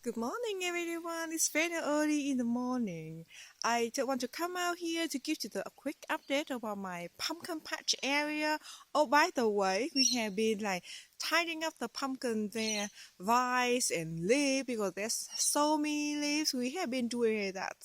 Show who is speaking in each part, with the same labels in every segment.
Speaker 1: Good morning, everyone. It's very early in the morning. I just want to come out here to give you a quick update about my pumpkin patch area. Oh, by the way, we have been tidying up the pumpkin their vines and leaves because there's so many leaves. We have been doing that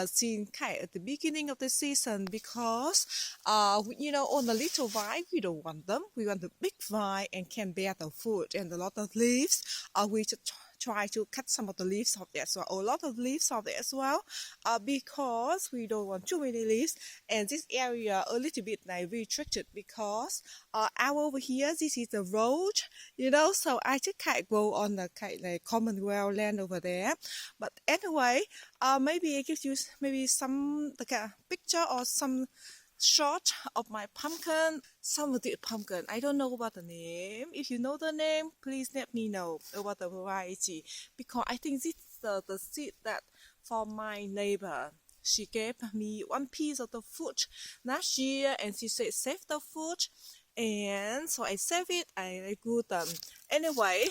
Speaker 1: since at the beginning of the season because on the little vine we don't want them. We want the big vine and can bear the fruit and a lot of leaves. We just try to cut some of the leaves off there as well, a lot of leaves off there as well, because we don't want too many leaves. And this area a little bit restricted because out over here this is the road, so I just can't go on the commonwealth land over there. But anyway, maybe I give you maybe some picture or some shot of my pumpkin. Some of the pumpkin, I don't know about the name. If you know the name, please let me know about the variety, because I think this is the seed that for my neighbor. She gave me one piece of the fruit last year and she said save the fruit, and so I save it. I grew them. Anyway,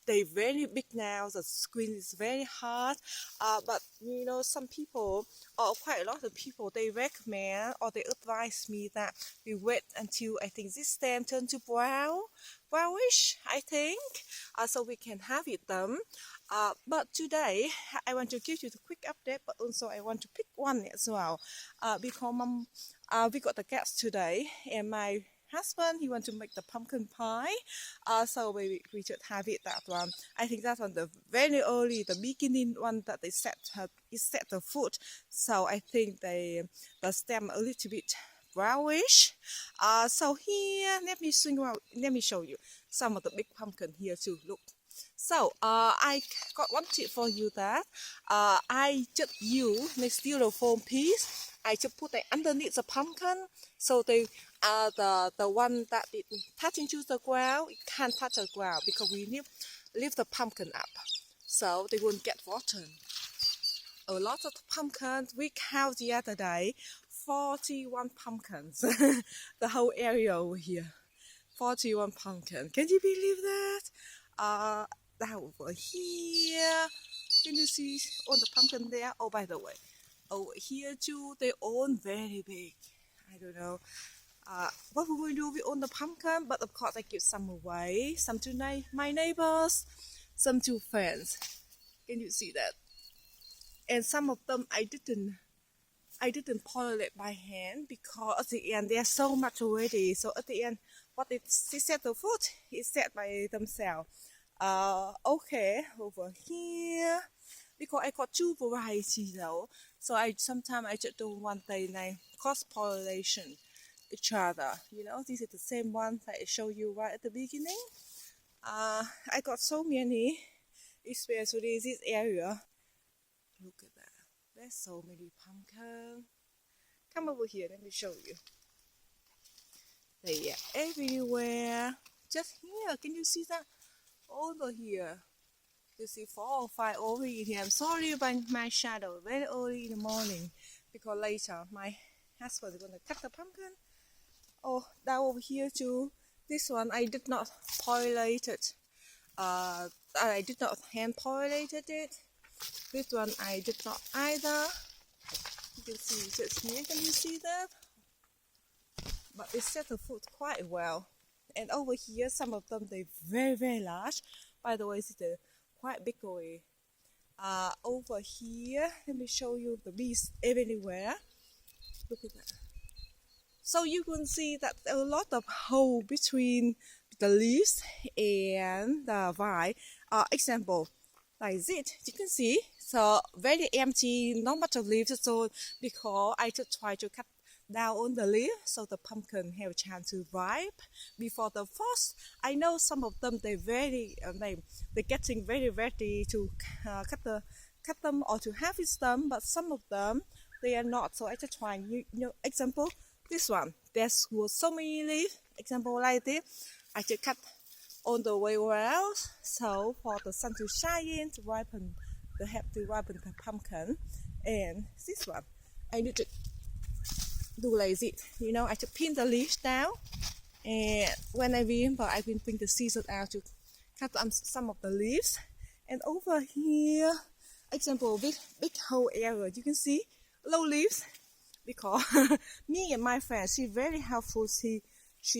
Speaker 1: they're very big now. The screen is very hard, but some people, or quite a lot of people, they recommend or they advise me that we wait until I think this stem turn to brownish, I think, so we can have it them. But today I want to give you the quick update, but also I want to pick one as well, because we got the guest today, and my husband, he want to make the pumpkin pie, so we should have it, that one. I think that one the very early, the beginning one that they set the fruit, so I think the stem a little bit brownish. So here, let me show you some of the big pumpkin here too. Look. So I got one tip for you that I just use the styrofoam piece. I just put it underneath the pumpkin, so they the one that it touching to the ground, it can't touch the ground because we lift the pumpkin up, so they won't get rotten. A lot of pumpkins. We count the other day, 41 pumpkins. The whole area over here, 41 pumpkins. Can you believe that? That over here, can you see all the pumpkin there? Oh, by the way, over here too, they all very big. I don't know what we will do with all the pumpkin, but of course I give some away, some to my neighbors, some to friends. Can you see that? And some of them I didn't pollinate by hand because at the end there's so much already. So at the end, what it set the fruit is set by themselves. Okay, over here, because I got two varieties though, so sometimes I just don't want they cross pollination each other. This is the same one that I showed you right at the beginning. I got so many, especially this area. Look at that. There's so many pumpkins. Come over here, let me show you. They are everywhere. Just here, can you see that? Over here. You see 4 or 5 over here. I'm sorry about my shadow. Very early in the morning, because later my husband is going to cut the pumpkin. Oh, down over here too. This one I did not pollinate it. I did not hand pollinated it. This one I did not either. You can see just here. Can you see that? But it set the fruit quite well. And over here, some of them they're very, very large. By the way, it's quite big away. Over here, let me show you the bees everywhere. Look at that. So you can see that there are a lot of hole between the leaves and the vine. Example, like this, you can see. So very empty, not much of leaves. So because I just try to cut down on the leaf so the pumpkin have a chance to ripe before the frost. I know some of them they're getting very ready to cut them or to harvest them, but some of them they are not. So I just try, example this one. There's so many leaves. Example like this, I just cut on the way around, so for the sun to shine in to ripen the pumpkin. And this one, I need to do like this. I just pin the leaves down, and when I remember, I will bring the scissors out to cut some of the leaves. And over here, example, big whole area, you can see low leaves because me and my friend, she very helpful. She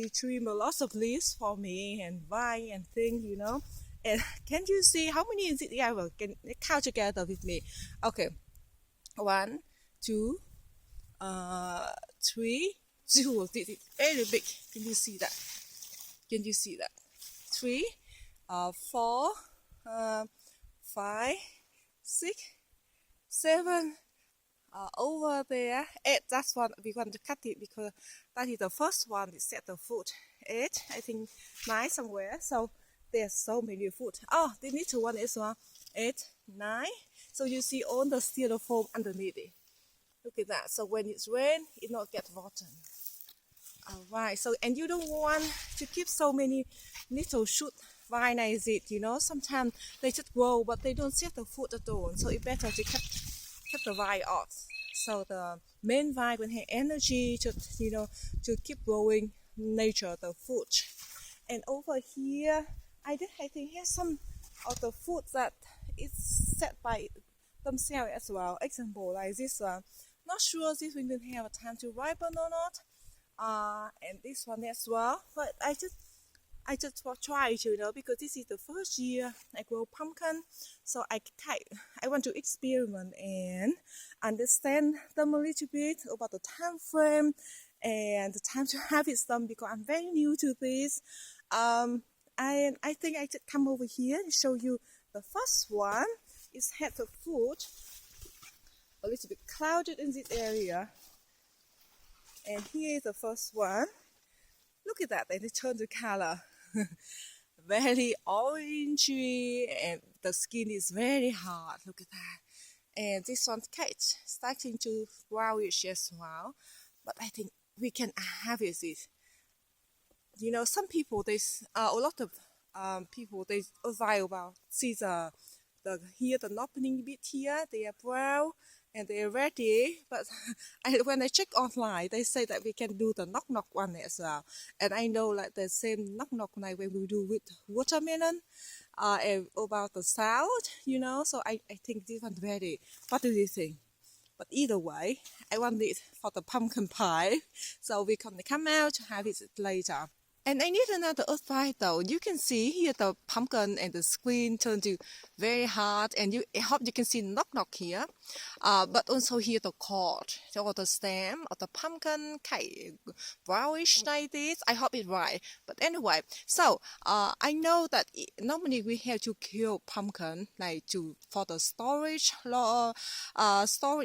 Speaker 1: trim a lot of leaves for me and vine and things, you know. And can you see how many is it area? Can you count together with me? Okay, 1, 2, 3, 0. This is very big. Can you see that? Can you see that? 3, 4, 5, 6, 7. Over there, 8. That's one we want to cut it because that is the first one. It set the food. 8, I think 9 somewhere. So there's so many food. Oh, they need to one as well. 8, 9. So you see all the styrofoam underneath it. Look at that. So when it's rain, it not get rotten. Alright, so and you don't want to keep so many little shoot vine as it, you know. Sometimes they just grow but they don't set the food at all. So it's better to cut the vine off. So the main vine will have energy to, you know, to keep growing nature, the food. And over here, I think here's some of the food that is set by themselves as well. Example like this one. Not sure this one will have a time to ripen or not. And this one as well. But I just try to, you know, because this is the first year I grow pumpkin, so I want to experiment and understand them a little bit about the time frame and the time to harvest them because I'm very new to this. And I think I just come over here and show you the first one. It's had the food a little bit clouded in this area, and here is the first one. Look at that, they turn the color. Very orangey, and the skin is very hard. Look at that. And this one's starting to brownish as well. But I think we can harvest it. You know, some people, a lot of people, they advise about see the opening bit here. They are brown and they're ready, but when I check online, they say that we can do the knock one as well. And I know like the same knock like when we do with watermelon, and about the salad, you know. So I think this one's ready. What do you think? But either way, I want it for the pumpkin pie, so we can come out to have it later. And I need another advice though. You can see here the pumpkin and the screen turn to very hard, and I hope you can see knock here. But also here the cord or the stem of the pumpkin brownish like this. I hope it's right. But anyway, so I know that normally we have to kill pumpkin like for the storage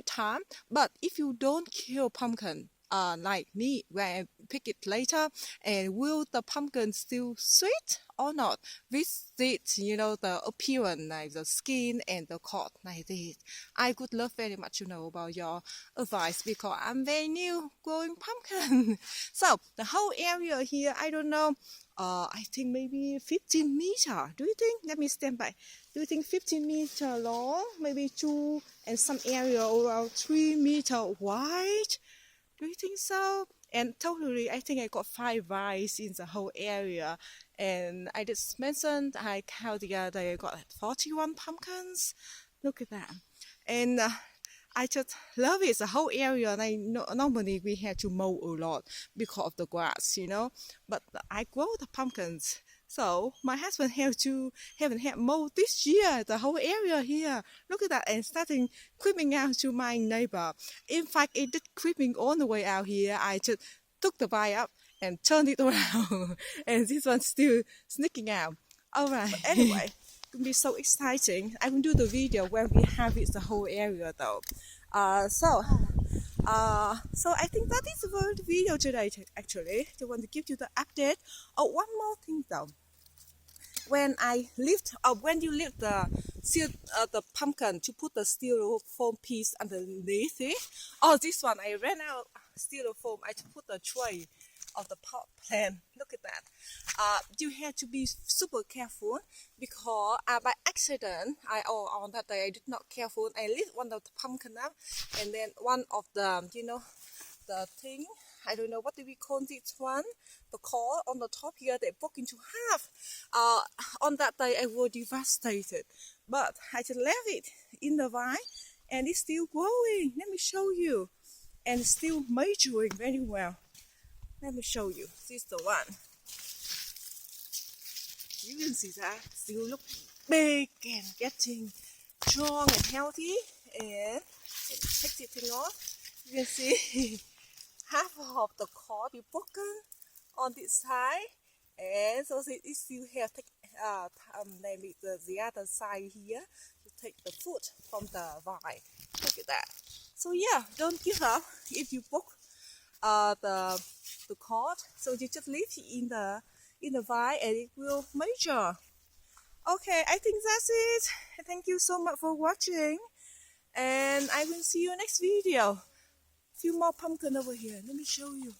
Speaker 1: time. But if you don't kill pumpkin, like me, when I pick it later, and will the pumpkin still sweet or not? With it, you know, the appearance, like the skin and the cord like this. I would love very much to know about your advice because I'm very new growing pumpkin. So the whole area here, I don't know, I think maybe 15 meter. Do you think? Let me stand by. Do you think 15 meter long? Maybe 2 and some area around 3 meter wide? Do you think so? And totally, I think I got 5 vines in the whole area. And I just mentioned, I count together, I got 41 pumpkins. Look at that. And I just love it, the whole area. And I know normally we have to mow a lot because of the grass, you know. But I grow the pumpkins. So my husband haven't had mowed this year, the whole area here. Look at that, and starting creeping out to my neighbor. In fact, it did creeping all the way out here. I just took the bike up and turned it around, and this one's still sneaking out. All right. But anyway, it's gonna be so exciting. I will do the video when we harvest the whole area though. So I think that is the video today. Actually, I want to give you the update. Oh, one more thing though. When you lift the pumpkin to put the styrofoam piece underneath it. Oh, this one I ran out of styrofoam. I put the tray of the pot plant. Look at that. You have to be super careful because by accident, on that day I did not careful. I lift one of the pumpkin up, and then one of the the thing I don't know what do we call this one, the cord on the top here, they broke into half. On that day I was devastated, but I just left it in the vine and it's still growing. Let me show you, and still maturing very well. Let me show you. This is the one. You can see that still look big and getting strong and healthy. And take this thing off. You can see half of the cord be broken on this side, and so it still have maybe the other side here to take the fruit from the vine. Look at that. So yeah, don't give up if you broke the cord. So you just leave it in the vine and it will mature. Okay, I think that's it. Thank you so much for watching, and I will see you next video. Few more pumpkin over here. Let me show you.